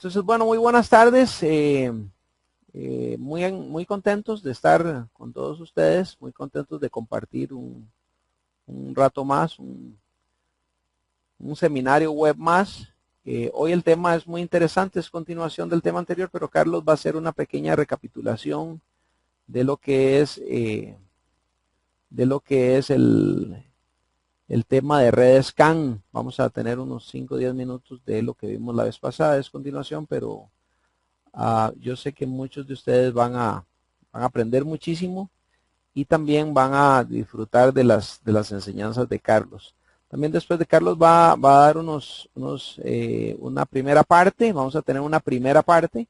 Entonces, bueno, muy buenas tardes. Muy contentos de estar con todos ustedes, muy contentos de compartir un rato más, un seminario web más. Hoy el tema es muy interesante, es continuación del tema anterior, pero Carlos va a hacer una pequeña recapitulación de lo que es, el tema de redes CAN. Vamos a tener unos 5 o 10 minutos de lo que vimos la vez pasada, es continuación, pero yo sé que muchos de ustedes van a aprender muchísimo y también van a disfrutar de las enseñanzas de Carlos. También después de Carlos va a dar una primera parte, vamos a tener una primera parte.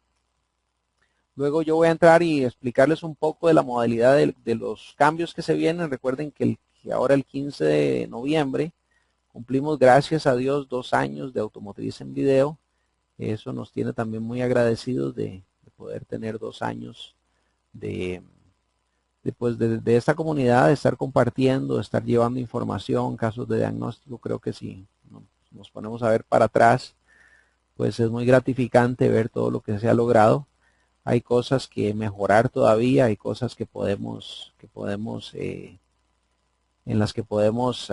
Luego yo voy a entrar y explicarles un poco de la modalidad de los cambios que se vienen. Recuerden que ahora el 15 de noviembre cumplimos, gracias a Dios, 2 años de Automotriz en Video. Eso nos tiene también muy agradecidos de poder tener 2 años de esta comunidad, de estar compartiendo, de estar llevando información, casos de diagnóstico. Creo que si nos ponemos a ver para atrás, pues es muy gratificante ver todo lo que se ha logrado. Hay cosas que mejorar todavía, hay cosas en las que podemos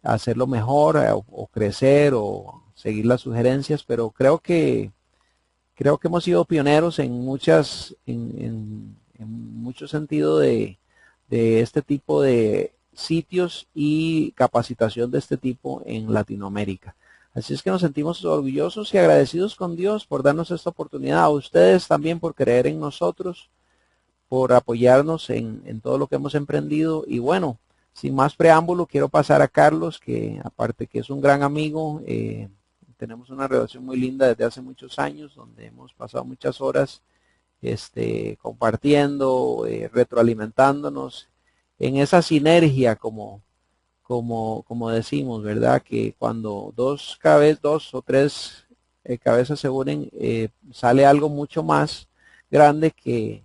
hacerlo mejor, o crecer o seguir las sugerencias, pero creo que hemos sido pioneros en mucho sentido de este tipo de sitios y capacitación de este tipo en Latinoamérica. Así es que nos sentimos orgullosos y agradecidos con Dios por darnos esta oportunidad, a ustedes también por creer en nosotros, por apoyarnos en todo lo que hemos emprendido. Y bueno, sin más preámbulo, quiero pasar a Carlos, que aparte que es un gran amigo, tenemos una relación muy linda desde hace muchos años, donde hemos pasado muchas horas compartiendo, retroalimentándonos en esa sinergia, como decimos, ¿verdad? Que cuando dos o tres cabezas se unen, sale algo mucho más grande que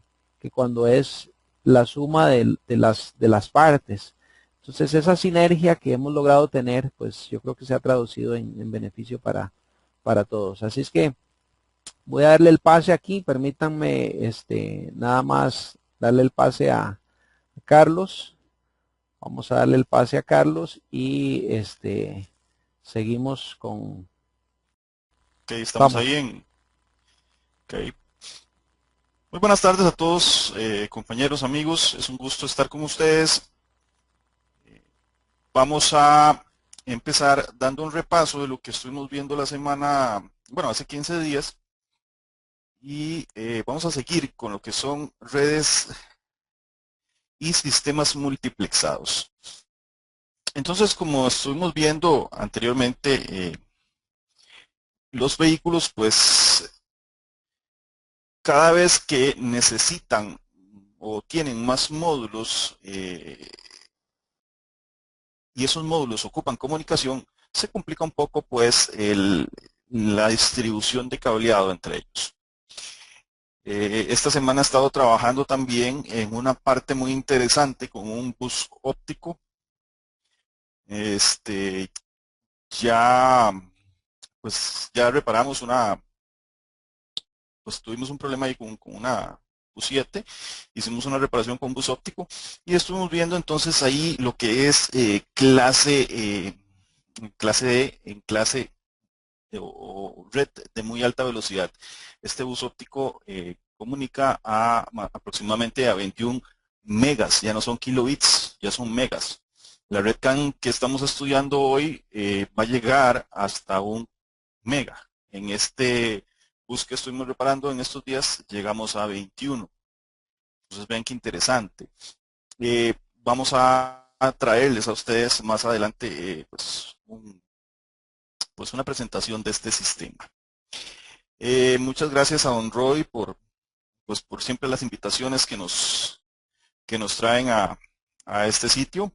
cuando es la suma de las partes. Entonces, esa sinergia que hemos logrado tener, pues yo creo que se ha traducido en beneficio para todos. Así es que voy a darle el pase aquí. Permítanme nada más darle el pase a Carlos. Vamos a darle el pase a Carlos y seguimos con... Ok, estamos ahí Vamos. Ok. Muy buenas tardes a todos, compañeros, amigos. Es un gusto estar con ustedes. Vamos a empezar dando un repaso de lo que estuvimos viendo la semana, bueno, hace 15 días. Y vamos a seguir con lo que son redes y sistemas multiplexados. Entonces, como estuvimos viendo anteriormente, los vehículos, pues, cada vez que necesitan o tienen más módulos y esos módulos ocupan comunicación, se complica un poco pues la distribución de cableado entre ellos. Esta semana he estado trabajando también en una parte muy interesante con un bus óptico. Este, ya, ya reparamos pues tuvimos un problema ahí con una U7, hicimos una reparación con bus óptico y estuvimos viendo entonces ahí lo que es clase D, en clase o red de muy alta velocidad. Este bus óptico comunica aproximadamente a 21 megas, ya no son kilobits, ya son megas. La red CAN que estamos estudiando hoy va a llegar hasta 1 mega. En este bus que estuvimos reparando en estos días llegamos a 21. Entonces vean qué interesante. Vamos a traerles a ustedes más adelante pues una presentación de este sistema. Muchas gracias a Don Roy por siempre las invitaciones que nos traen a este sitio.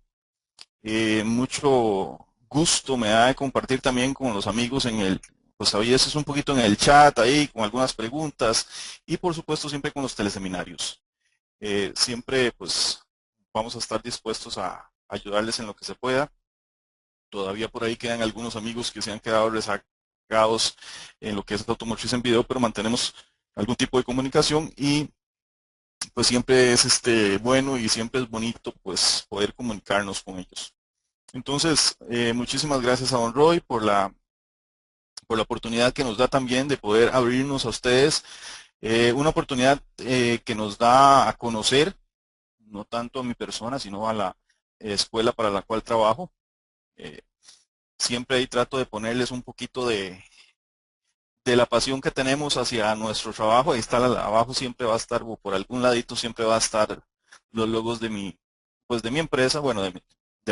Mucho gusto me da de compartir también con los amigos pues a veces un poquito en el chat ahí, con algunas preguntas y por supuesto siempre con los teleseminarios. Siempre pues vamos a estar dispuestos a ayudarles en lo que se pueda. Todavía por ahí quedan algunos amigos que se han quedado enfocados en lo que es automotriz en video, pero mantenemos algún tipo de comunicación y pues siempre es bueno y siempre es bonito pues poder comunicarnos con ellos. Entonces, muchísimas gracias a don Roy por la oportunidad que nos da también de poder abrirnos a ustedes, una oportunidad que nos da a conocer, no tanto a mi persona, sino a la escuela para la cual trabajo. Siempre ahí trato de ponerles un poquito de la pasión que tenemos hacia nuestro trabajo. Ahí está abajo, siempre va a estar, o por algún ladito siempre va a estar los logos pues de mi empresa, bueno, de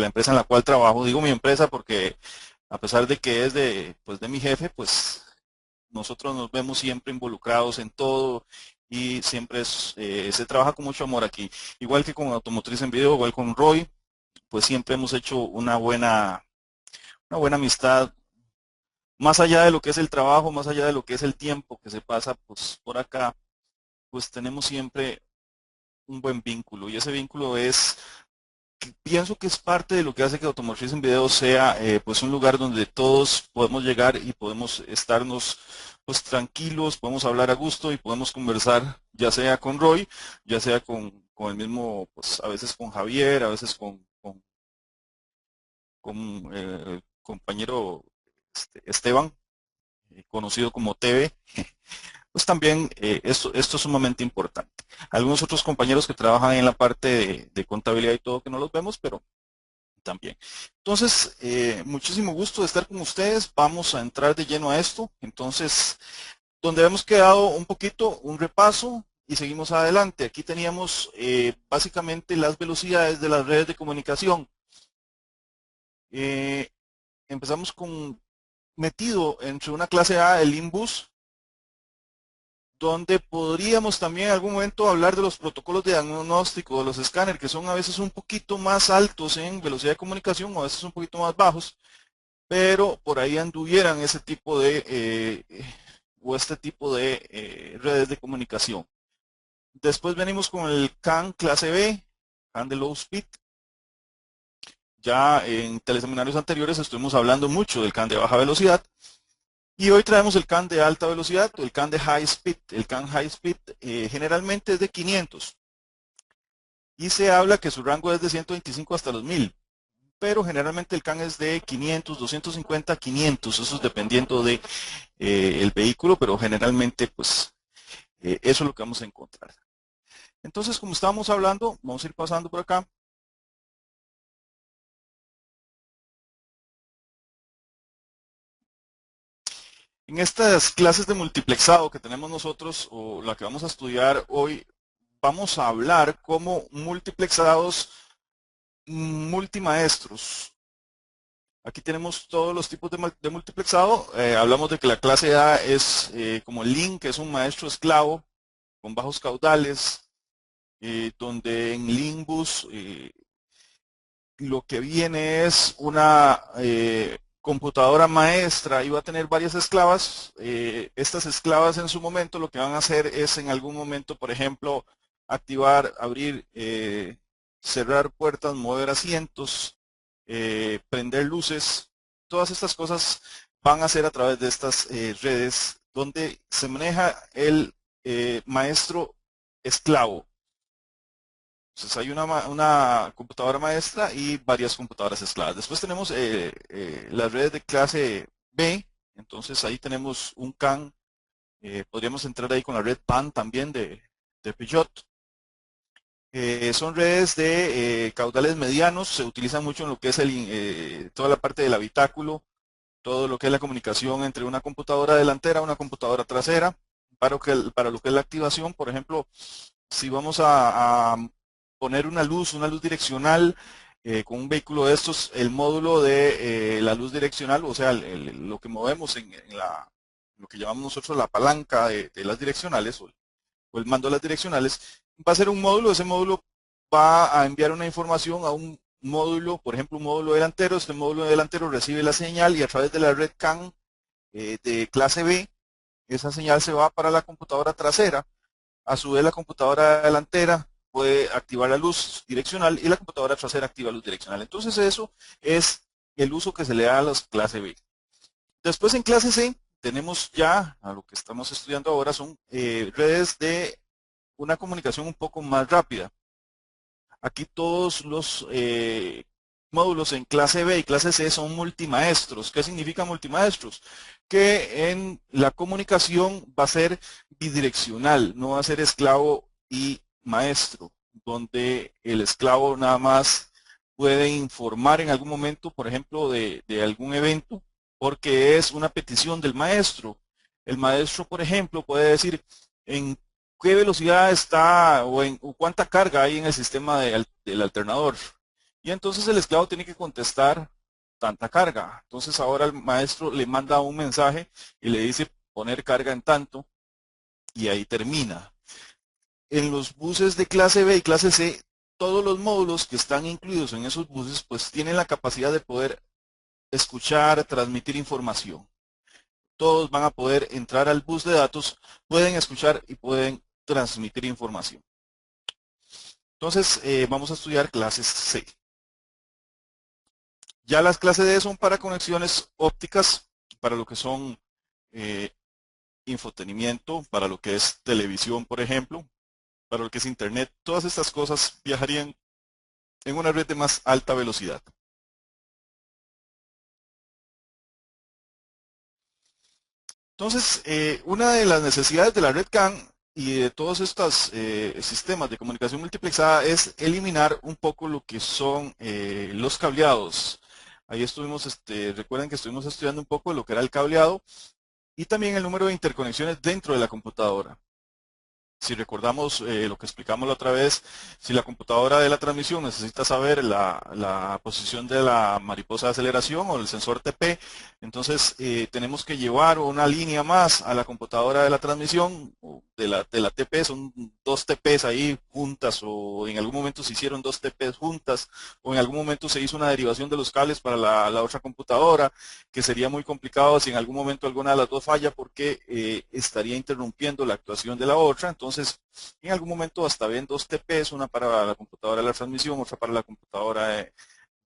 la empresa en la cual trabajo. Digo mi empresa porque a pesar de que es pues de mi jefe, pues nosotros nos vemos siempre involucrados en todo y siempre se trabaja con mucho amor aquí. Igual que con Automotriz en Video, igual con Roy, pues siempre hemos hecho una buena amistad, más allá de lo que es el trabajo, más allá de lo que es el tiempo que se pasa pues por acá, pues tenemos siempre un buen vínculo y ese vínculo pienso que es parte de lo que hace que Automotriz en Video sea pues un lugar donde todos podemos llegar y podemos estarnos pues tranquilos, podemos hablar a gusto y podemos conversar ya sea con Roy, ya sea con el mismo, pues a veces con Javier, a veces con el compañero Esteban, conocido como TV. Pues también esto es sumamente importante. Algunos otros compañeros que trabajan en la parte de contabilidad y todo que no los vemos, pero también. Entonces, muchísimo gusto de estar con ustedes. Vamos a entrar de lleno a esto. Entonces, donde hemos quedado un poquito, un repaso y seguimos adelante. Aquí teníamos básicamente las velocidades de las redes de comunicación. Empezamos metido entre una clase A, el Limbus, donde podríamos también en algún momento hablar de los protocolos de diagnóstico de los escáneres, que son a veces un poquito más altos en velocidad de comunicación o a veces un poquito más bajos, pero por ahí anduvieran ese tipo o este tipo de redes de comunicación. Después venimos con el CAN clase B, CAN de Low Speed. Ya en teleseminarios anteriores estuvimos hablando mucho del CAN de baja velocidad. Y hoy traemos el CAN de alta velocidad, o el CAN de high speed. El CAN high speed generalmente es de 500 y se habla que su rango es de 125 hasta los 1000, pero generalmente el CAN es de 500, 250, 500, eso es dependiendo de el vehículo, pero generalmente pues eso es lo que vamos a encontrar. Entonces, como estábamos hablando, vamos a ir pasando por acá. En estas clases de multiplexado que tenemos nosotros, o la que vamos a estudiar hoy, vamos a hablar como multiplexados multimaestros. Aquí tenemos todos los tipos de multiplexado. Hablamos de que la clase A es como Link, que es un maestro esclavo con bajos caudales, donde en Limbus lo que viene es una computadora maestra y va a tener varias esclavas. Estas esclavas en su momento lo que van a hacer es en algún momento, por ejemplo, activar, abrir, cerrar puertas, mover asientos, prender luces. Todas estas cosas van a ser a través de estas redes donde se maneja el maestro esclavo. Entonces hay una computadora maestra y varias computadoras esclavas. Después tenemos las redes de clase B. Entonces ahí tenemos un CAN. Podríamos entrar ahí con la red PAN también de Peugeot. Son redes de caudales medianos. Se utilizan mucho en lo que es toda la parte del habitáculo, todo lo que es la comunicación entre una computadora delantera y una computadora trasera. Para lo que es la activación, por ejemplo, si vamos a poner una luz direccional con un vehículo de estos, el módulo de la luz direccional, o sea, lo que movemos en lo que llamamos nosotros la palanca de las direccionales o el mando de las direccionales, va a ser un módulo. Ese módulo va a enviar una información a un módulo, por ejemplo, un módulo delantero. Este módulo delantero recibe la señal y a través de la red CAN de clase B, esa señal se va para la computadora trasera. A su vez, la computadora delantera puede activar la luz direccional y la computadora trasera activa luz direccional. Entonces eso es el uso que se le da a las clase B. Después en clase C tenemos ya, a lo que estamos estudiando ahora, son redes de una comunicación un poco más rápida. Aquí todos los módulos en clase B y clase C son multimaestros. ¿Qué significa multimaestros? Que en la comunicación va a ser bidireccional, no va a ser esclavo y maestro, donde el esclavo nada más puede informar en algún momento, por ejemplo, de algún evento, porque es una petición del maestro. El maestro, por ejemplo, puede decir en qué velocidad está o cuánta carga hay en el sistema del alternador. Y entonces el esclavo tiene que contestar tanta carga. Entonces ahora el maestro le manda un mensaje y le dice poner carga en tanto y ahí termina. En los buses de clase B y clase C, todos los módulos que están incluidos en esos buses pues tienen la capacidad de poder escuchar, transmitir información. Todos van a poder entrar al bus de datos, pueden escuchar y pueden transmitir información. Entonces, vamos a estudiar clases C. Ya las clases D son para conexiones ópticas, para lo que son eh, infotenimiento, para lo que es televisión, por ejemplo, para lo que es internet. Todas estas cosas viajarían en una red de más alta velocidad. Entonces, una de las necesidades de la red CAN y de todos estos sistemas de comunicación multiplexada es eliminar un poco lo que son los cableados. Ahí estuvimos, recuerden que estuvimos estudiando un poco lo que era el cableado y también el número de interconexiones dentro de la computadora. Si recordamos lo que explicamos la otra vez, si la computadora de la transmisión necesita saber la posición de la mariposa de aceleración o el sensor TP, entonces tenemos que llevar una línea más a la computadora de la transmisión, o de la TP, son dos TPs ahí juntas, o en algún momento se hicieron dos TPs juntas, o en algún momento se hizo una derivación de los cables para la otra computadora, que sería muy complicado si en algún momento alguna de las dos falla porque estaría interrumpiendo la actuación de la otra. Entonces, en algún momento hasta ven dos TPs, una para la computadora de la transmisión, otra para la computadora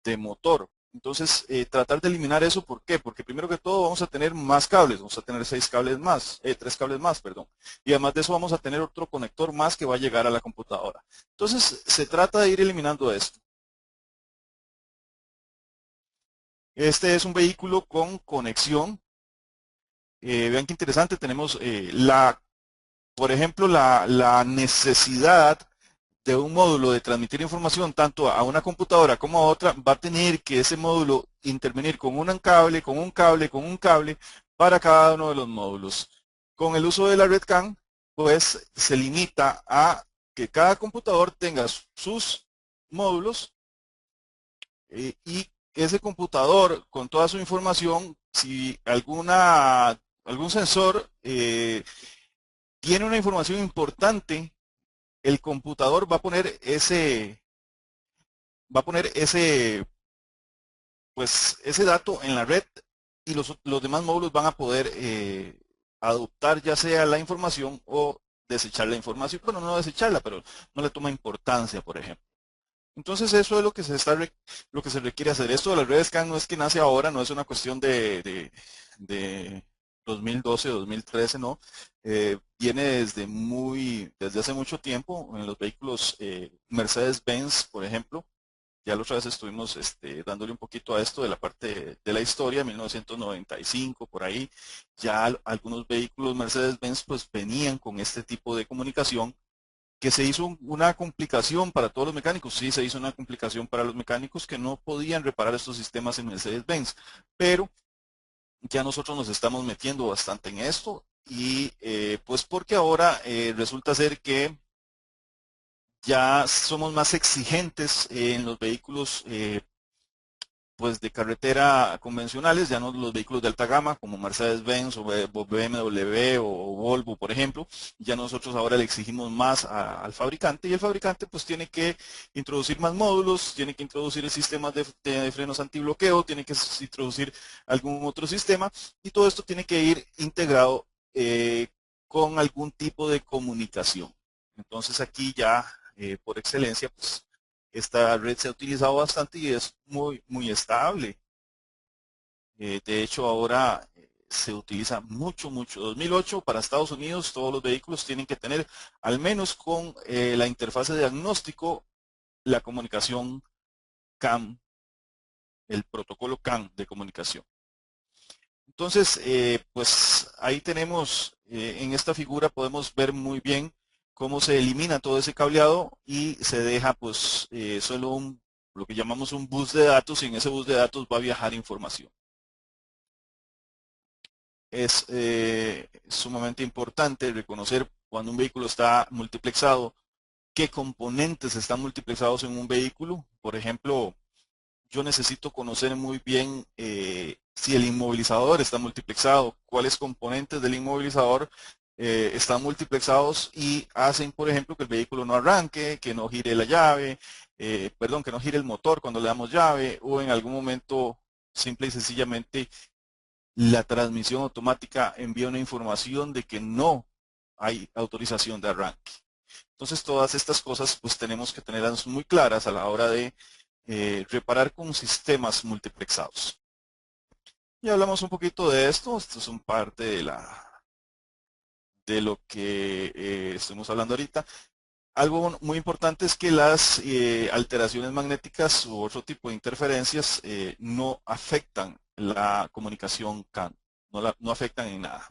de motor. Entonces, tratar de eliminar eso, ¿por qué? Porque primero que todo vamos a tener más cables, vamos a tener tres cables más, perdón. Y además de eso vamos a tener otro conector más que va a llegar a la computadora. Entonces, se trata de ir eliminando esto. Este es un vehículo con conexión. Vean qué interesante, tenemos por ejemplo, la necesidad de un módulo de transmitir información tanto a una computadora como a otra, va a tener que ese módulo intervenir con un cable, con un cable, con un cable para cada uno de los módulos. Con el uso de la red CAN, pues se limita a que cada computador tenga sus módulos y ese computador con toda su información, si algún sensor tiene una información importante, el computador va a poner pues, ese dato en la red y los demás módulos van a poder adoptar ya sea la información o desechar la información. Bueno, no desecharla, pero no le toma importancia, por ejemplo. Entonces eso es lo que se requiere hacer. Esto de las redes CAN no es que nace ahora, no es una cuestión de 2012, 2013, no. Viene desde hace mucho tiempo en los vehículos Mercedes-Benz, por ejemplo. Ya la otra vez estuvimos dándole un poquito a esto de la parte de la historia, 1995, por ahí. Ya algunos vehículos Mercedes-Benz pues venían con este tipo de comunicación que se hizo una complicación para todos los mecánicos. Sí, se hizo una complicación para los mecánicos que no podían reparar estos sistemas en Mercedes-Benz, pero ya nosotros nos estamos metiendo bastante en esto y pues porque ahora resulta ser que ya somos más exigentes en los vehículos pues de carretera convencionales, ya no los vehículos de alta gama como Mercedes-Benz o BMW o Volvo, por ejemplo, ya nosotros ahora le exigimos más al fabricante y el fabricante pues tiene que introducir más módulos, tiene que introducir el sistema de frenos antibloqueo, tiene que introducir algún otro sistema y todo esto tiene que ir integrado con algún tipo de comunicación. Entonces aquí ya por excelencia pues esta red se ha utilizado bastante y es muy estable. De hecho, ahora se utiliza mucho, mucho. 2008 para Estados Unidos todos los vehículos tienen que tener, al menos con la interfaz de diagnóstico, la comunicación CAN, el protocolo CAN de comunicación. Entonces, pues ahí tenemos, en esta figura podemos ver muy bien cómo se elimina todo ese cableado y se deja pues solo lo que llamamos un bus de datos, y en ese bus de datos va a viajar información. Es sumamente importante reconocer cuando un vehículo está multiplexado, qué componentes están multiplexados en un vehículo. Por ejemplo, yo necesito conocer muy bien si el inmovilizador está multiplexado, cuáles componentes del inmovilizador están multiplexados y hacen, por ejemplo, que el vehículo no arranque, que no gire la llave, perdón, que no gire el motor cuando le damos llave, o en algún momento simple y sencillamente la transmisión automática envía una información de que no hay autorización de arranque. Entonces todas estas cosas pues tenemos que tenerlas muy claras a la hora de reparar con sistemas multiplexados. Ya hablamos un poquito de esto es un parte de lo que estamos hablando ahorita. Algo muy importante es que las alteraciones magnéticas u otro tipo de interferencias no afectan la comunicación CAN, no afectan en nada.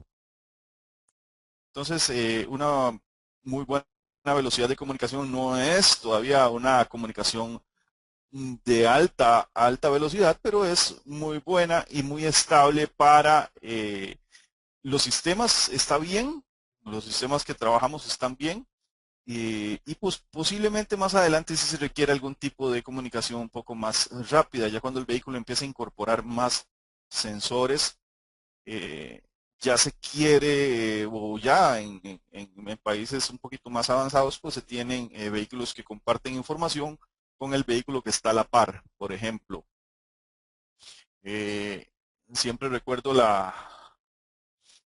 Entonces, una muy buena velocidad de comunicación no es todavía una comunicación de alta velocidad, pero es muy buena y muy estable para los sistemas. Está bien, los sistemas que trabajamos están bien, y pues posiblemente más adelante sí se requiere algún tipo de comunicación un poco más rápida, ya cuando el vehículo empieza a incorporar más sensores. eh, ya se quiere, o ya en países un poquito más avanzados, pues se tienen vehículos que comparten información con el vehículo que está a la par. Por ejemplo, eh, siempre recuerdo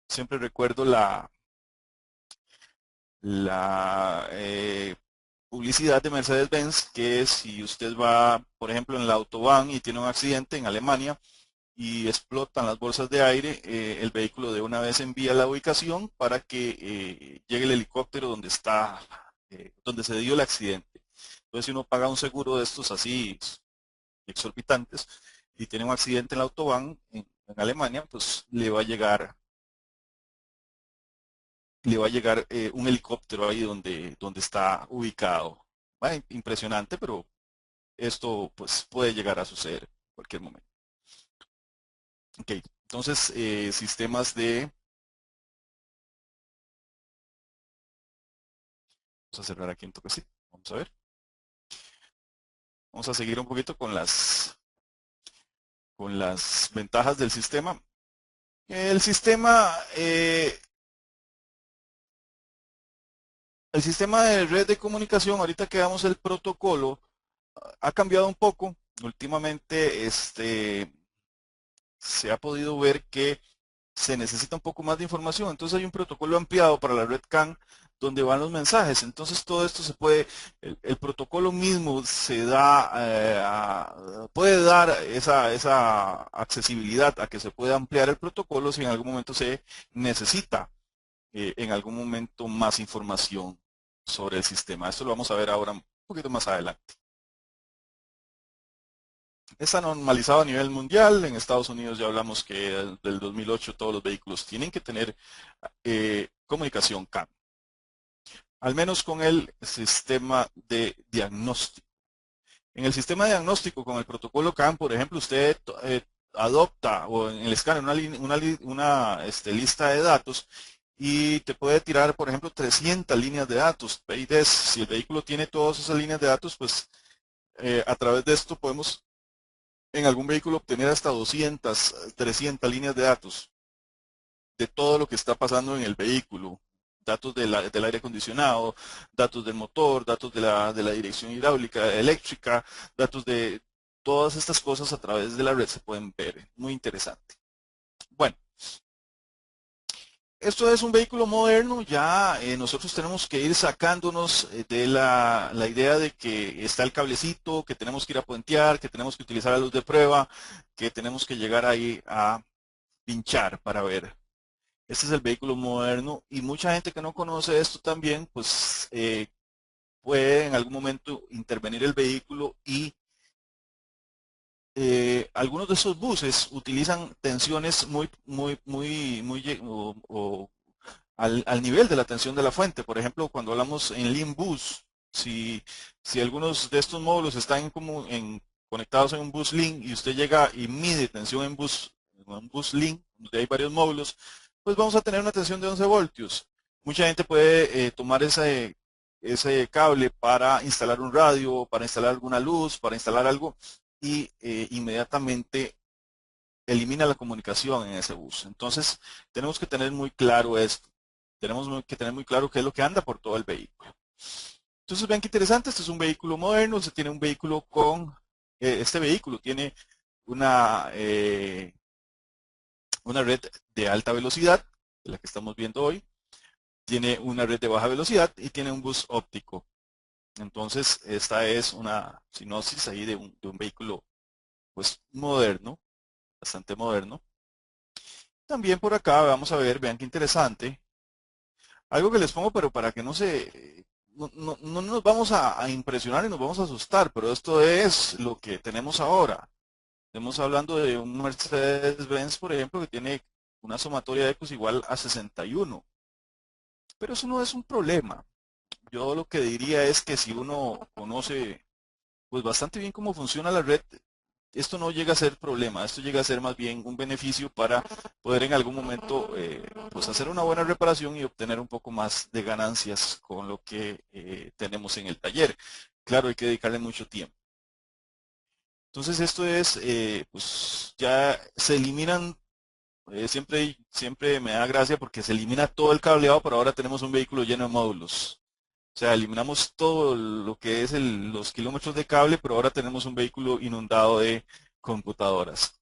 siempre recuerdo la publicidad de Mercedes-Benz, que si usted va, por ejemplo, en la autobahn y tiene un accidente en Alemania y explotan las bolsas de aire, el vehículo de una vez envía la ubicación para que llegue el helicóptero donde está, donde se dio el accidente. Entonces, si uno paga un seguro de estos así exorbitantes y tiene un accidente en la autobahn en Alemania, pues le va a llegar un helicóptero ahí donde está ubicado. Impresionante, pero esto pues puede llegar a suceder en cualquier momento. Ok, entonces sistemas de... Vamos a cerrar aquí un toquecito. Vamos a ver. Vamos a seguir un poquito con las ventajas del sistema. El sistema de red de comunicación, ahorita que damos el protocolo, ha cambiado un poco. Últimamente se ha podido ver que se necesita un poco más de información. Entonces hay un protocolo ampliado para la red CAN donde van los mensajes. Entonces todo esto el protocolo mismo puede dar esa accesibilidad a que se pueda ampliar el protocolo si en algún momento se necesita en algún momento más información sobre el sistema. Esto lo vamos a ver ahora un poquito más adelante. Está normalizado a nivel mundial. En Estados Unidos ya hablamos que del 2008 todos los vehículos tienen que tener comunicación CAN, al menos con el sistema de diagnóstico. En el sistema de diagnóstico con el protocolo CAN, por ejemplo, usted adopta o en el escáner una lista de datos y te puede tirar, por ejemplo, 300 líneas de datos. PIDs. Si el vehículo tiene todas esas líneas de datos, pues a través de esto podemos en algún vehículo obtener hasta 200, 300 líneas de datos de todo lo que está pasando en el vehículo. Datos del aire acondicionado, datos del motor, datos de la dirección hidráulica, eléctrica, datos de todas estas cosas a través de la red se pueden ver. Muy interesante. Bueno, esto es un vehículo moderno. Ya nosotros tenemos que ir sacándonos de la idea de que está el cablecito, que tenemos que ir a puentear, que tenemos que utilizar la luz de prueba, que tenemos que llegar ahí a pinchar para ver. Este es el vehículo moderno y mucha gente que no conoce esto también, pues puede en algún momento intervenir el vehículo y algunos de esos buses utilizan tensiones o al nivel de la tensión de la fuente. Por ejemplo, cuando hablamos en Lean Bus, si algunos de estos módulos están conectados en un bus Lean y usted llega y mide tensión en un bus Lean, donde hay varios módulos, pues vamos a tener una tensión de 11 voltios. Mucha gente puede tomar ese cable para instalar un radio, para instalar alguna luz, para instalar algo y inmediatamente elimina la comunicación en ese bus. Entonces, tenemos que tener muy claro esto. Tenemos que tener muy claro qué es lo que anda por todo el vehículo. Entonces, vean qué interesante. Este es un vehículo moderno. Se tiene un vehículo este vehículo tiene una red de alta velocidad, la que estamos viendo hoy. Tiene una red de baja velocidad y tiene un bus óptico. Entonces, esta es una sinopsis ahí de un vehículo pues moderno, bastante moderno. También por acá vamos a ver, vean qué interesante, algo que les pongo, pero para que no nos vamos a impresionar y nos vamos a asustar, pero esto es lo que tenemos ahora. Estamos hablando de un Mercedes-Benz, por ejemplo, que tiene una sumatoria de ecos igual a 61. Pero eso no es un problema. Yo lo que diría es que si uno conoce pues bastante bien cómo funciona la red, esto no llega a ser problema, esto llega a ser más bien un beneficio para poder en algún momento pues hacer una buena reparación y obtener un poco más de ganancias con lo que tenemos en el taller. Claro, hay que dedicarle mucho tiempo. Entonces esto es, pues ya se eliminan, siempre me da gracia porque se elimina todo el cableado, pero ahora tenemos un vehículo lleno de módulos. O sea, eliminamos todo lo que es los kilómetros de cable, pero ahora tenemos un vehículo inundado de computadoras.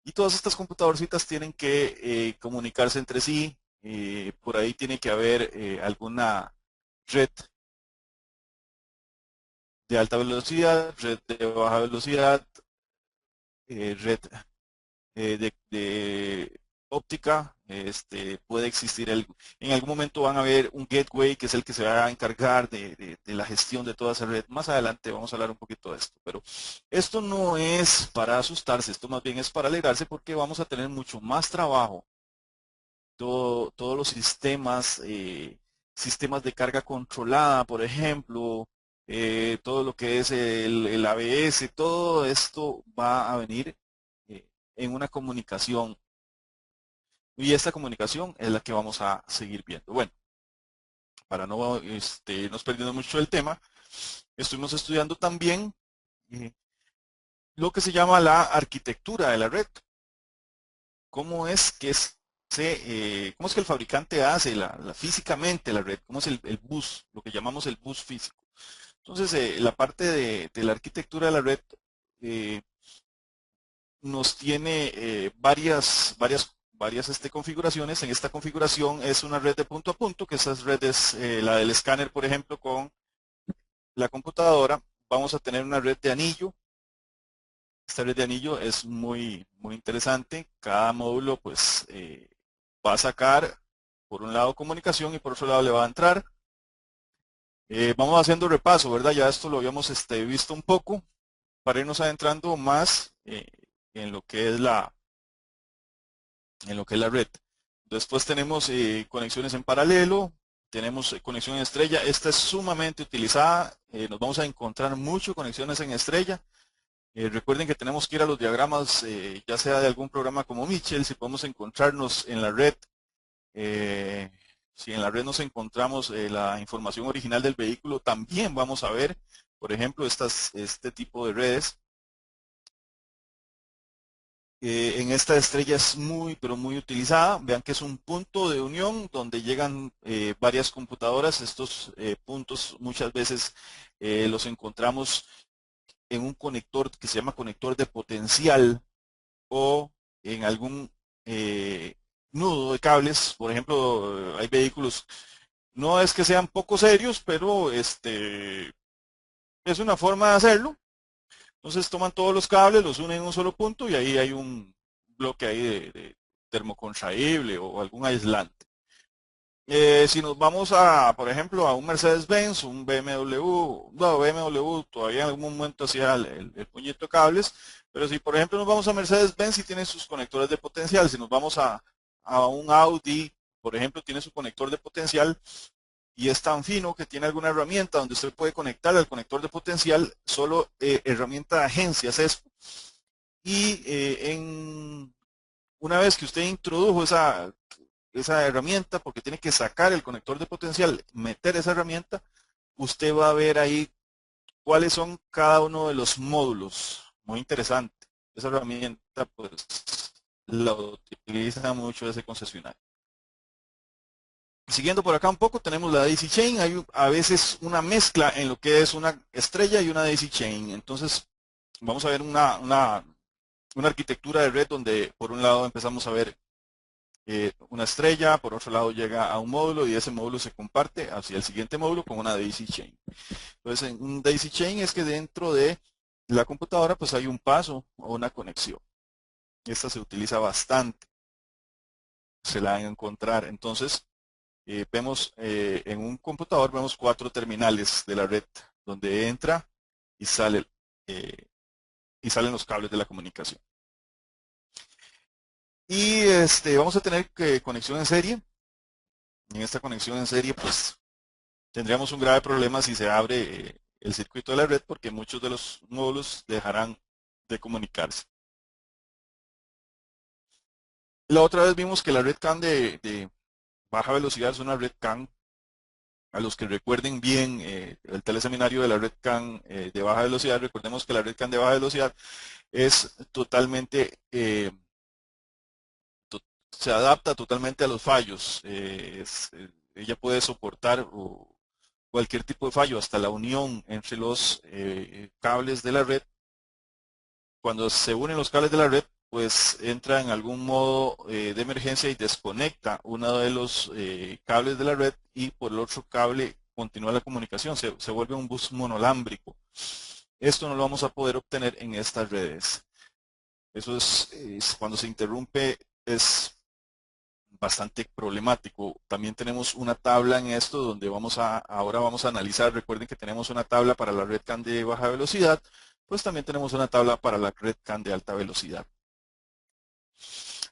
Y todas estas computadorcitas tienen que comunicarse entre sí. Por ahí tiene que haber alguna red de alta velocidad, red de baja velocidad, red de óptica. Puede existir, en algún momento van a ver un gateway que es el que se va a encargar de la gestión de toda esa red. Más adelante vamos a hablar un poquito de esto, pero esto no es para asustarse, esto más bien es para alegrarse porque vamos a tener mucho más trabajo. Todos los sistemas de carga controlada, por ejemplo, todo lo que es el ABS, todo esto va a venir en una comunicación y esta comunicación es la que vamos a seguir viendo. Bueno, para no irnos perdiendo mucho el tema, estuvimos estudiando también eh, lo que se llama la arquitectura de la red. ¿Cómo es que cómo es que el fabricante hace físicamente la red? ¿Cómo es el bus, lo que llamamos el bus físico? Entonces, la parte de la arquitectura de la red eh, nos tiene varias configuraciones. En esta configuración es una red de punto a punto, que esa red es la del escáner, por ejemplo, con la computadora. Vamos a tener una red de anillo. Esta red de anillo es muy interesante. Cada módulo pues va a sacar por un lado comunicación y por otro lado le va a entrar. Vamos haciendo repaso, ¿verdad? Ya esto lo habíamos visto un poco para irnos adentrando más en lo que es la red. Después tenemos conexiones en paralelo, tenemos conexión en estrella. Esta es sumamente utilizada. Nos vamos a encontrar mucho conexiones en estrella. Recuerden que tenemos que ir a los diagramas, ya sea de algún programa como Mitchell, si podemos encontrarnos en la red. Si en la red nos encontramos la información original del vehículo, también vamos a ver, por ejemplo, este tipo de redes. En esta estrella es pero muy utilizada. Vean que es un punto de unión donde llegan varias computadoras. Estos puntos muchas veces los encontramos en un conector que se llama conector de potencial o en algún nudo de cables. Por ejemplo, hay vehículos, no es que sean poco serios, pero es una forma de hacerlo. Entonces toman todos los cables, los unen en un solo punto y ahí hay un bloque ahí de termocontraíble o algún aislante. Si nos vamos por ejemplo, a un Mercedes-Benz, un BMW, no, BMW todavía en algún momento hacía el puñito de cables, pero si por ejemplo nos vamos a Mercedes-Benz y tiene sus conectores de potencial, si nos vamos a un Audi, por ejemplo, tiene su conector de potencial y es tan fino que tiene alguna herramienta donde usted puede conectar al conector de potencial, solo herramienta de agencias es. Y una vez que usted introdujo esa herramienta, porque tiene que sacar el conector de potencial, meter esa herramienta, usted va a ver ahí cuáles son cada uno de los módulos. Muy interesante. Esa herramienta pues la utiliza mucho ese concesionario. Siguiendo por acá un poco, tenemos la daisy chain. Hay a veces una mezcla en lo que es una estrella y una daisy chain. Entonces, vamos a ver una arquitectura de red donde por un lado empezamos a ver una estrella, por otro lado llega a un módulo y ese módulo se comparte hacia el siguiente módulo con una daisy chain. Entonces, en un daisy chain es que dentro de la computadora pues hay un paso o una conexión. Esta se utiliza bastante. Se la van a encontrar. Entonces, vemos en un computador, vemos 4 terminales de la red donde entra y sale y salen los cables de la comunicación. Y vamos a tener conexión en serie. En esta conexión en serie, pues tendríamos un grave problema si se abre el circuito de la red, porque muchos de los módulos dejarán de comunicarse. La otra vez vimos que la red CAN de baja velocidad es una red CAN. A los que recuerden bien el teleseminario de la red CAN de baja velocidad, recordemos que la red CAN de baja velocidad es totalmente, se adapta totalmente a los fallos. Ella puede soportar cualquier tipo de fallo, hasta la unión entre los cables de la red. Cuando se unen los cables de la red, pues entra en algún modo de emergencia y desconecta uno de los cables de la red y por el otro cable continúa la comunicación. Se vuelve un bus monolámbrico. Esto no lo vamos a poder obtener en estas redes. Eso es cuando se interrumpe, es bastante problemático. También tenemos una tabla en esto donde ahora vamos a analizar. Recuerden que tenemos una tabla para la red CAN de baja velocidad, pues también tenemos una tabla para la red CAN de alta velocidad.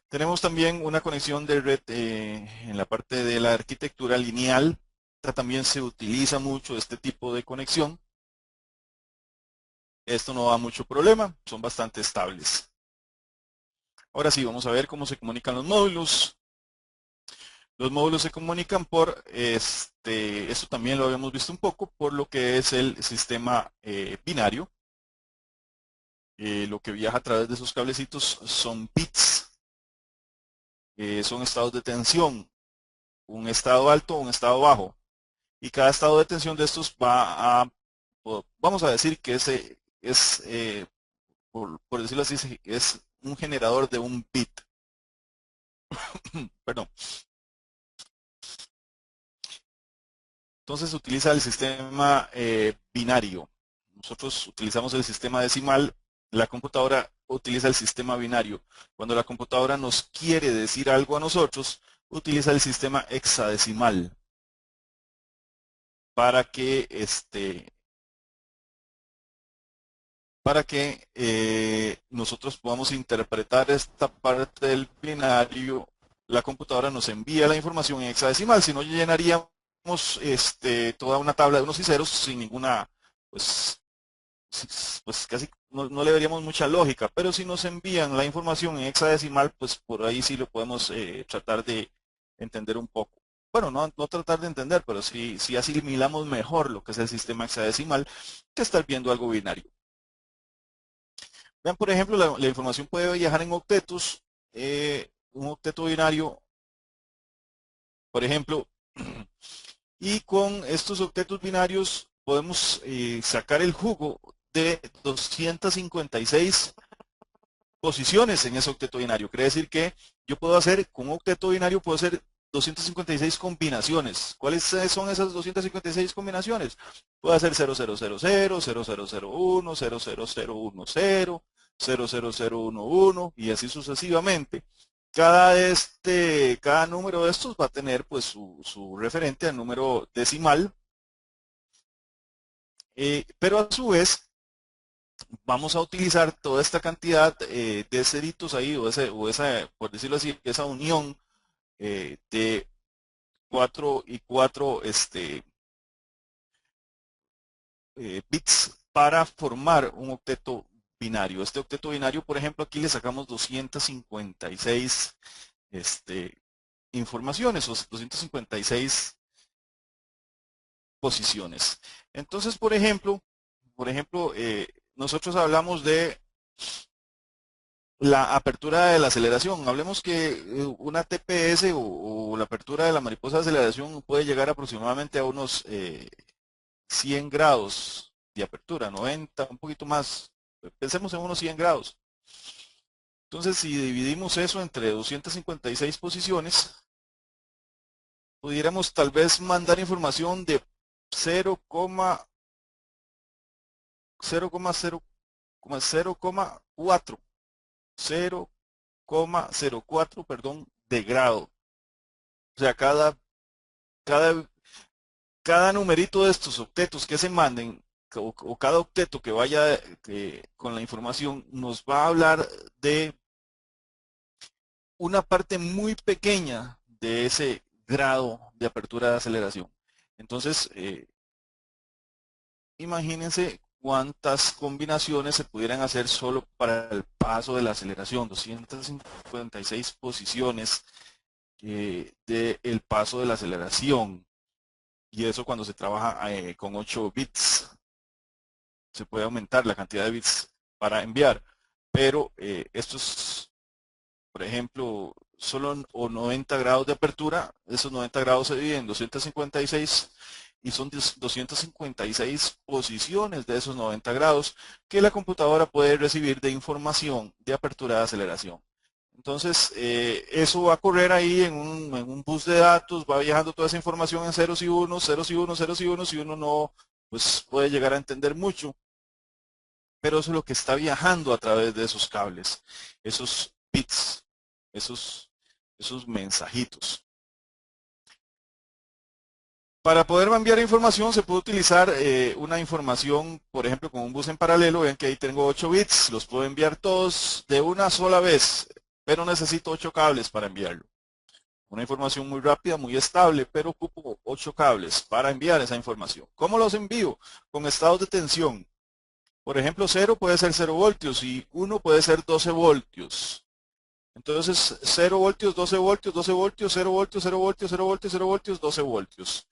Tenemos también una conexión de red en la parte de la arquitectura lineal. También se utiliza mucho este tipo de conexión. Esto no da mucho problema, son bastante estables. Ahora sí, vamos a ver cómo se comunican los módulos. Los módulos se comunican por, esto también lo habíamos visto un poco, por lo que es el sistema binario. Lo que viaja a través de esos cablecitos son bits. Son estados de tensión, un estado alto o un estado bajo. Y cada estado de tensión de estos vamos a decir que ese es, por decirlo así, es un generador de un bit. Perdón. Entonces se utiliza el sistema binario. Nosotros utilizamos el sistema decimal, la computadora utiliza el sistema binario. Cuando la computadora nos quiere decir algo a nosotros, utiliza el sistema hexadecimal para que nosotros podamos interpretar esta parte del binario. La computadora nos envía la información en hexadecimal, si no llenaríamos toda una tabla de unos y ceros sin ninguna, pues casi no le veríamos mucha lógica, pero si nos envían la información en hexadecimal, pues por ahí sí lo podemos tratar de entender un poco. Bueno, no tratar de entender, pero sí asimilamos mejor lo que es el sistema hexadecimal que estar viendo algo binario. Vean, por ejemplo, la información puede viajar en octetos. Un octeto binario, por ejemplo, y con estos octetos binarios podemos sacar el jugo de 256 posiciones en ese octeto binario. Quiere decir que yo puedo hacer, con un octeto binario, puedo hacer 256 combinaciones. ¿Cuáles son esas 256 combinaciones? Puedo hacer 0000, 0001, 00010, 00011 y así sucesivamente. cada número de estos va a tener pues su referente al número decimal, pero a su vez vamos a utilizar toda esta cantidad de ceritos ahí, o esa, por decirlo así, esa unión de 4 y 4 bits para formar un octeto binario. Este octeto binario, por ejemplo, aquí le sacamos 256 informaciones, o 256 posiciones. Entonces, nosotros hablamos de la apertura de la aceleración. Hablemos que una TPS o la apertura de la mariposa de aceleración puede llegar aproximadamente a unos 100 grados de apertura, 90, un poquito más. Pensemos en unos 100 grados. Entonces, si dividimos eso entre 256 posiciones, pudiéramos tal vez mandar información de 0,04, 0,04, perdón, de grado. O sea, cada, cada numerito de estos octetos que se manden, o cada octeto que vaya con la información, nos va a hablar de una parte muy pequeña de ese grado de apertura de aceleración. Entonces, imagínense cuántas combinaciones se pudieran hacer solo para el paso de la aceleración, 256 posiciones del paso de la aceleración. Y eso cuando se trabaja con 8 bits, se puede aumentar la cantidad de bits para enviar. Pero estos, por ejemplo, solo o 90 grados de apertura, esos 90 grados se dividen en 256 y son 256 posiciones de esos 90 grados que la computadora puede recibir de información de apertura de aceleración. Entonces, eso va a correr ahí en un bus de datos, va viajando toda esa información en ceros y unos, ceros y unos, ceros y unos, y uno no pues, puede llegar a entender mucho, pero eso es lo que está viajando a través de esos cables, esos bits, esos, esos mensajitos. Para poder enviar información se puede utilizar una información, por ejemplo, con un bus en paralelo. Ven que ahí tengo 8 bits, los puedo enviar todos de una sola vez, pero necesito 8 cables para enviarlo. Una información muy rápida, muy estable, pero ocupo 8 cables para enviar esa información. ¿Cómo los envío? Con estados de tensión. Por ejemplo, 0 puede ser 0 voltios y 1 puede ser 12 voltios. Entonces, 0 voltios, 12 voltios, 12 voltios, 0 voltios, 0 voltios, 0 voltios, 0 voltios, 12 voltios.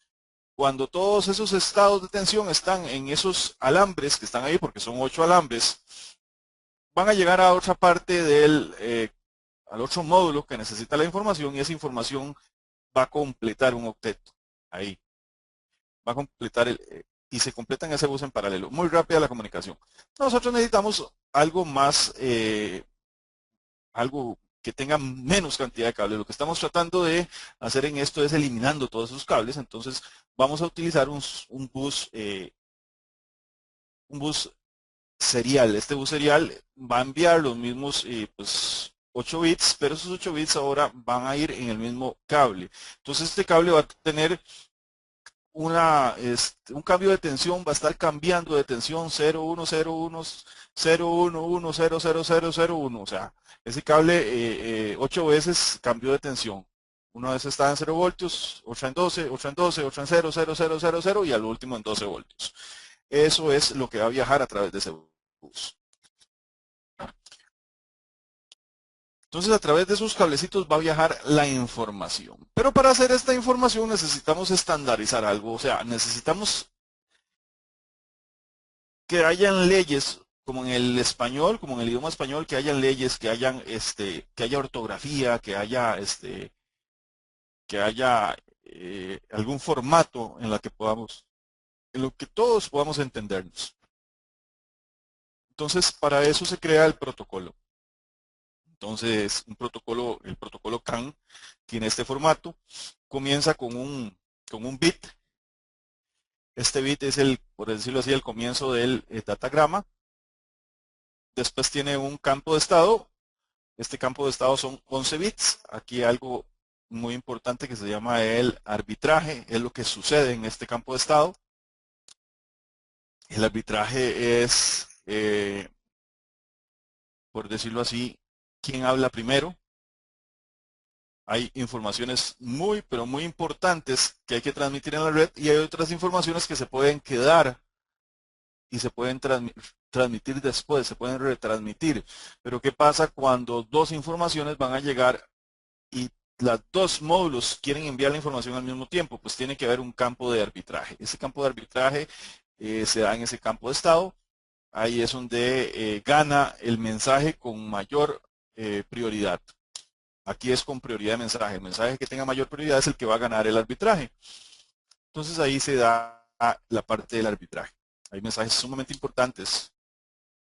Cuando todos esos estados de tensión están en esos alambres que están ahí, porque son 8 alambres, van a llegar a otra parte al otro módulo que necesita la información, y esa información va a completar un octeto. Ahí. Va a completar y se completa en ese bus en paralelo. Muy rápida la comunicación. Nosotros necesitamos algo más, algo que tenga menos cantidad de cables. Lo que estamos tratando de hacer en esto es eliminando todos esos cables. Entonces vamos a utilizar un bus serial. Este bus serial va a enviar los mismos pues, 8 bits, pero esos 8 bits ahora van a ir en el mismo cable. Entonces este cable va a tener un cambio de tensión, va a estar cambiando de tensión 0,1, 0,1, 0,1, o sea, ese cable 8 veces cambió de tensión. Una vez estaba en 0 voltios, otra en 12, otra en 12, otra en 0, 0, 0, 0, 0 y al último en 12 voltios. Eso es lo que va a viajar a través de ese bus. Entonces, a través de esos cablecitos va a viajar la información. Pero para hacer esta información necesitamos estandarizar algo, o sea, necesitamos que hayan leyes como en el español, como en el idioma español, que hayan leyes, que haya ortografía, que haya algún formato en lo que todos podamos entendernos. Entonces, para eso se crea el protocolo. Entonces, el protocolo CAN tiene este formato. Comienza con un bit. Este bit es por decirlo así, el comienzo del datagrama. Después tiene un campo de estado, Este campo de estado son 11 bits. Aquí algo muy importante que se llama el arbitraje, es lo que sucede en este campo de estado. El arbitraje es, por decirlo así, quién habla primero. Hay informaciones muy, pero muy importantes que hay que transmitir en la red y hay otras informaciones que se pueden quedar y se pueden transmitir después, se pueden retransmitir. Pero ¿qué pasa cuando dos informaciones van a llegar y las dos módulos quieren enviar la información al mismo tiempo? Pues tiene que haber un campo de arbitraje. Ese campo de arbitraje se da en ese campo de estado. Ahí es donde gana el mensaje con mayor prioridad. Aquí es con prioridad de mensaje. El mensaje que tenga mayor prioridad es el que va a ganar el arbitraje. Entonces ahí se da la parte del arbitraje. Hay mensajes sumamente importantes.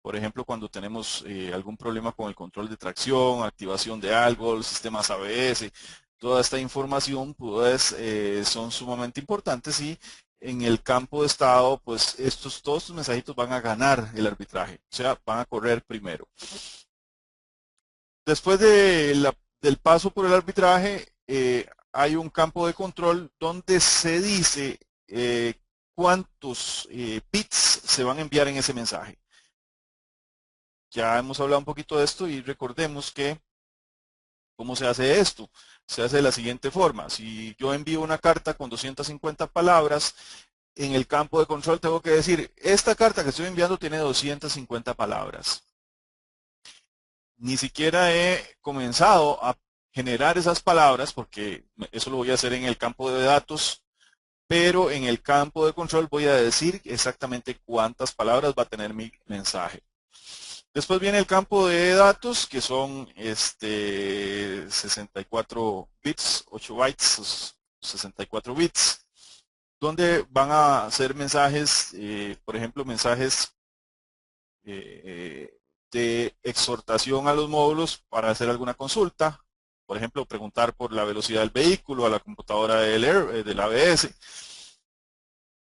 Por ejemplo, cuando tenemos algún problema con el control de tracción, activación de algo, los sistemas ABS, toda esta información pues, son sumamente importantes y en el campo de estado, pues todos estos mensajitos van a ganar el arbitraje, o sea, van a correr primero. Después del paso por el arbitraje, hay un campo de control donde se dice cuántos bits se van a enviar en ese mensaje. Ya hemos hablado un poquito de esto y recordemos que ¿cómo se hace esto? Se hace de la siguiente forma. Si yo envío una carta con 250 palabras, en el campo de control tengo que decir, esta carta que estoy enviando tiene 250 palabras. Ni siquiera he comenzado a generar esas palabras porque eso lo voy a hacer en el campo de datos, pero en el campo de control voy a decir exactamente cuántas palabras va a tener mi mensaje. Después viene el campo de datos, que son 64 bits, 8 bytes, 64 bits, donde van a ser mensajes, por ejemplo, mensajes de exhortación a los módulos para hacer alguna consulta. Por ejemplo, preguntar por la velocidad del vehículo a la computadora del ABS.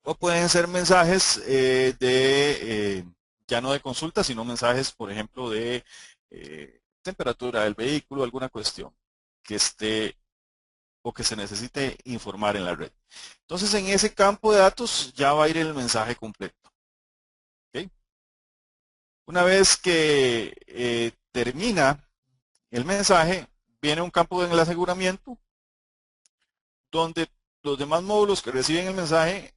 O pueden ser mensajes ya no de consulta, sino mensajes, por ejemplo, de temperatura del vehículo, alguna cuestión que esté o que se necesite informar en la red. Entonces, en ese campo de datos ya va a ir el mensaje completo. ¿Okay? Una vez que termina el mensaje, viene un campo en el aseguramiento donde los demás módulos que reciben el mensaje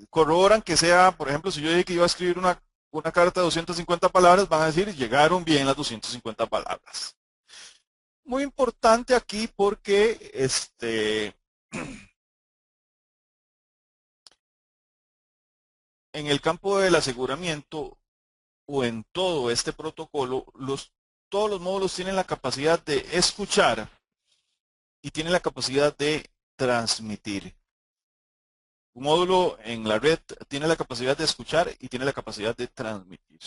corroboran que sea, por ejemplo, si yo dije que iba a escribir una carta de 250 palabras, van a decir, llegaron bien las 250 palabras. Muy importante aquí porque en el campo del aseguramiento o en todo este protocolo, todos los módulos tienen la capacidad de escuchar y tienen la capacidad de transmitir. Un módulo en la red tiene la capacidad de escuchar y tiene la capacidad de transmitir.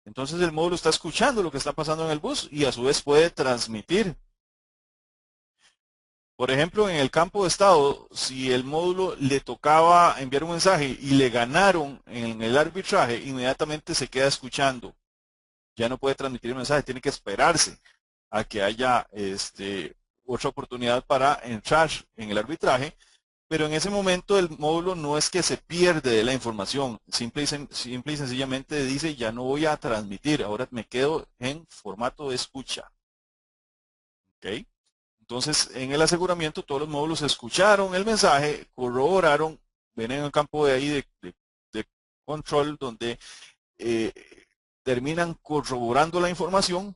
Entonces el módulo está escuchando lo que está pasando en el bus y a su vez puede transmitir. Por ejemplo, en el campo de estado, si el módulo le tocaba enviar un mensaje y le ganaron en el arbitraje, inmediatamente se queda escuchando. Ya no puede transmitir el mensaje, tiene que esperarse a que haya otra oportunidad para entrar en el arbitraje. Pero en ese momento el módulo no es que se pierde de la información, simple y sencillamente dice ya no voy a transmitir, ahora me quedo en formato de escucha. ¿Okay? Entonces en el aseguramiento todos los módulos escucharon el mensaje, corroboraron, ven en el campo de ahí de control donde eh, terminan corroborando la información,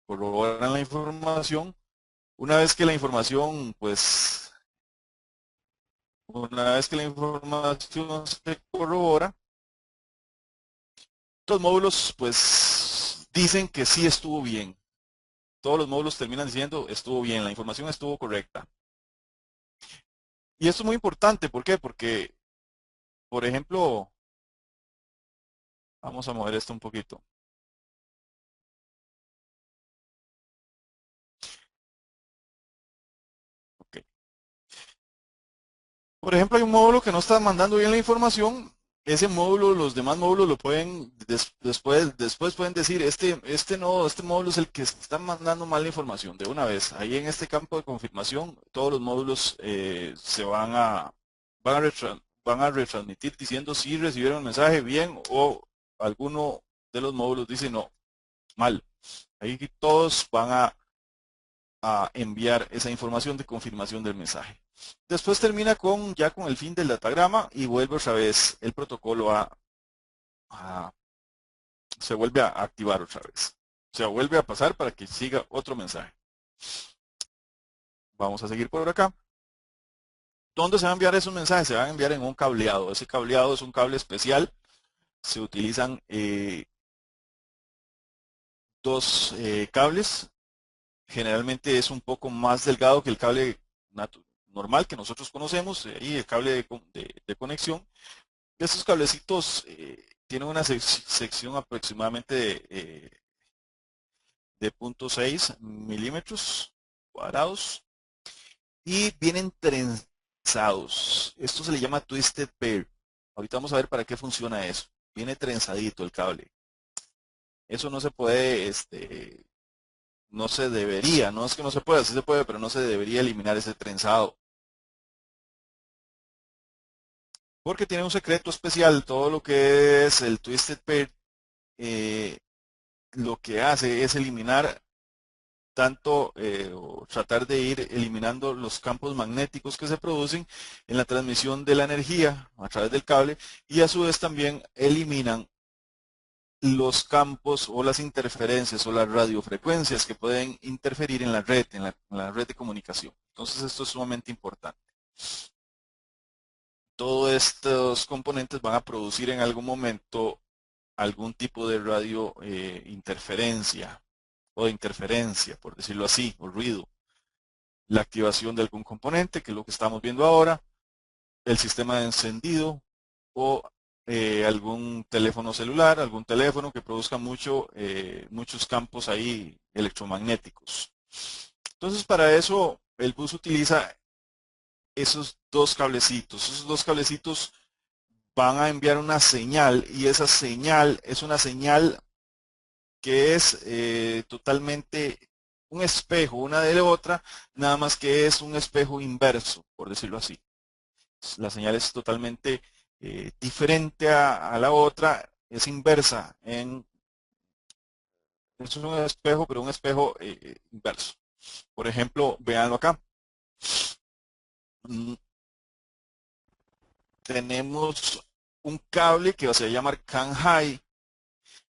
corroboran la información. Una vez que la información pues una vez que la información se corrobora, los módulos pues dicen que sí estuvo bien. Todos los módulos terminan diciendo estuvo bien, la información estuvo correcta. Y esto es muy importante, ¿por qué? Porque, por ejemplo, vamos a mover esto un poquito. Okay. Por ejemplo, hay un módulo que no está mandando bien la información ese módulo, los demás módulos lo pueden, después pueden decir, no, este módulo es el que está mandando mal la información de una vez. Ahí en este campo de confirmación, todos los módulos se van a retransmitir diciendo si recibieron el mensaje bien o alguno de los módulos dice no, mal. Ahí todos van a enviar esa información de confirmación del mensaje. Después termina ya con el fin del datagrama y vuelve otra vez el protocolo se vuelve a activar otra vez. Se vuelve a pasar para que siga otro mensaje. Vamos a seguir por acá. ¿Dónde se van a enviar esos mensajes? Se van a enviar en un cableado. Ese cableado es un cable especial. Se utilizan dos cables. Generalmente es un poco más delgado que el cable normal que nosotros conocemos, y el cable de conexión. Estos cablecitos tienen una sección aproximadamente de 0.6 milímetros cuadrados y vienen trenzados. Esto se le llama twisted pair. Ahorita vamos a ver para qué funciona eso. Viene trenzadito el cable. Eso no se puede, no se debería, no es que no se pueda, sí se puede, pero no se debería eliminar ese trenzado. Porque tiene un secreto especial. Todo lo que es el twisted pair lo que hace es eliminar tanto o tratar de ir eliminando los campos magnéticos que se producen en la transmisión de la energía a través del cable, y a su vez también eliminan los campos o las interferencias o las radiofrecuencias que pueden interferir en la red, en la red de comunicación. Entonces esto es sumamente importante. Todos estos componentes van a producir en algún momento algún tipo de radio interferencia o de interferencia, por decirlo así, o ruido. La activación de algún componente, que es lo que estamos viendo ahora, el sistema de encendido o algún teléfono celular, algún teléfono que produzca muchos campos ahí electromagnéticos. Entonces, para eso el bus utiliza esos dos cablecitos. Esos dos cablecitos van a enviar una señal, y esa señal es una señal que es totalmente un espejo una de la otra, nada más que es un espejo inverso, por decirlo así. La señal es totalmente diferente a la otra, es inversa, es un espejo, pero un espejo inverso. Por ejemplo, véanlo acá. Mm, Tenemos un cable que se va a llamar CAN high,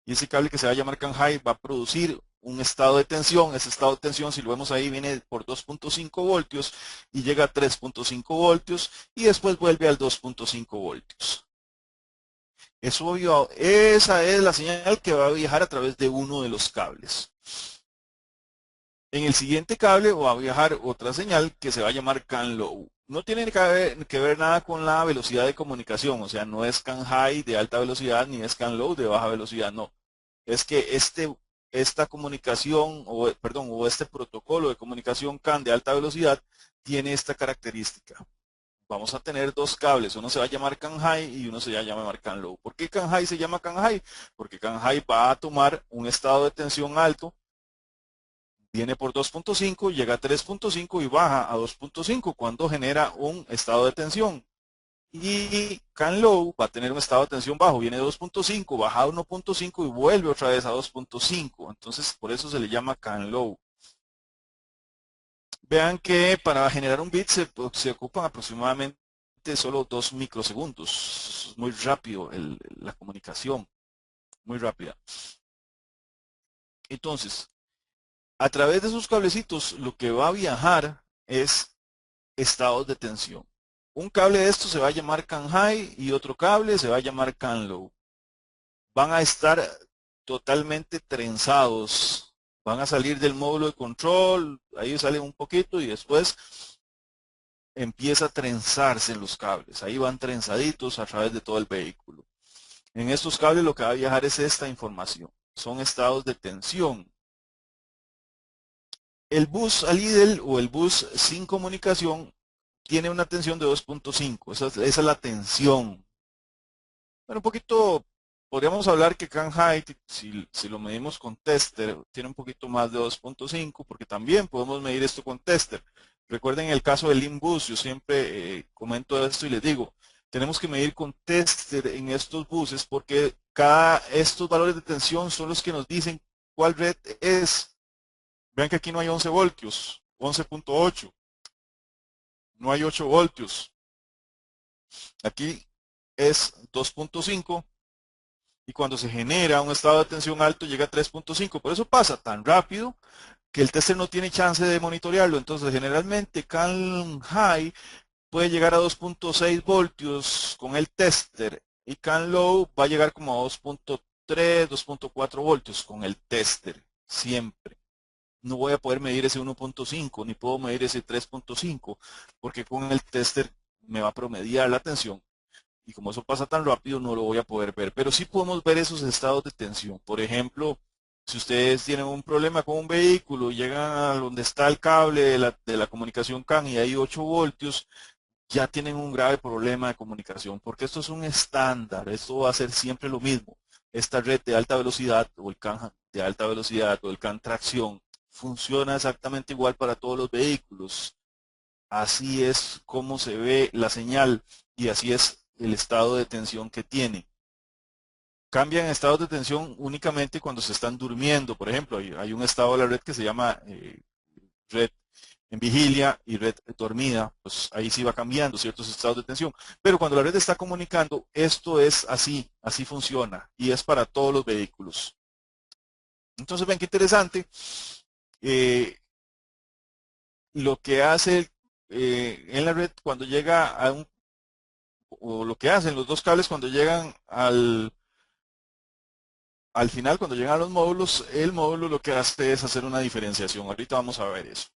y ese cable que se va a llamar CAN high va a producir un estado de tensión. Ese estado de tensión, si lo vemos ahí, viene por 2.5 voltios y llega a 3.5 voltios y después vuelve al 2.5 voltios. Es obvio, esa es la señal que va a viajar a través de uno de los cables. En el siguiente cable va a viajar otra señal que se va a llamar CAN low. No tiene que ver nada con la velocidad de comunicación, o sea, no es CAN high de alta velocidad ni es CAN low de baja velocidad, no. Es que esta comunicación, o este protocolo de comunicación CAN de alta velocidad tiene esta característica. Vamos a tener dos cables, uno se va a llamar CAN high y uno se va a llamar CAN low. ¿Por qué CAN high se llama CAN high? Porque CAN high va a tomar un estado de tensión alto, viene por 2.5, llega a 3.5 y baja a 2.5 cuando genera un estado de tensión. Y CAN low va a tener un estado de tensión bajo, viene de 2.5, baja a 1.5 y vuelve otra vez a 2.5. Entonces, por eso se le llama CAN low. Vean que para generar un bit se ocupan aproximadamente solo 2 microsegundos. Es muy rápido la comunicación, muy rápida. Entonces, a través de esos cablecitos, lo que va a viajar es estados de tensión. Un cable de estos se va a llamar CAN high y otro cable se va a llamar CAN low. Van a estar totalmente trenzados. Van a salir del módulo de control, ahí salen un poquito y después empieza a trenzarse en los cables. Ahí van trenzaditos a través de todo el vehículo. En estos cables lo que va a viajar es esta información. Son estados de tensión. El bus al o el bus sin comunicación tiene una tensión de 2.5. Esa es la tensión. Bueno, un poquito, podríamos hablar que CAN High, si lo medimos con tester, tiene un poquito más de 2.5, porque también podemos medir esto con tester. Recuerden el caso del Limbus, yo siempre comento esto y les digo, tenemos que medir con tester en estos buses porque estos valores de tensión son los que nos dicen cuál red es. Vean que aquí no hay 11 voltios, 11.8, no hay 8 voltios. Aquí es 2.5 y cuando se genera un estado de tensión alto llega a 3.5. Por eso pasa tan rápido que el tester no tiene chance de monitorearlo. Entonces generalmente CAN High puede llegar a 2.6 voltios con el tester y CAN Low va a llegar como a 2.3, 2.4 voltios con el tester, siempre. No voy a poder medir ese 1.5 ni puedo medir ese 3.5 porque con el tester me va a promediar la tensión y como eso pasa tan rápido no lo voy a poder ver, pero sí podemos ver esos estados de tensión. Por ejemplo, si ustedes tienen un problema con un vehículo, llegan a donde está el cable de la comunicación CAN y hay 8 voltios, ya tienen un grave problema de comunicación, porque esto es un estándar, esto va a ser siempre lo mismo. Esta red de alta velocidad o el CAN de alta velocidad o el CAN tracción funciona exactamente igual para todos los vehículos. Así es como se ve la señal y así es el estado de tensión que tiene. Cambian estados de tensión únicamente cuando se están durmiendo. Por ejemplo, hay un estado de la red que se llama red en vigilia y red dormida. Pues ahí sí va cambiando ciertos estados de tensión. Pero cuando la red está comunicando, esto es así, así funciona y es para todos los vehículos. Entonces ven qué interesante. Eh, lo que hace en la red cuando llega a o lo que hacen los dos cables cuando llegan al final, cuando llegan a los módulos, el módulo lo que hace es hacer una diferenciación. Ahorita vamos a ver eso.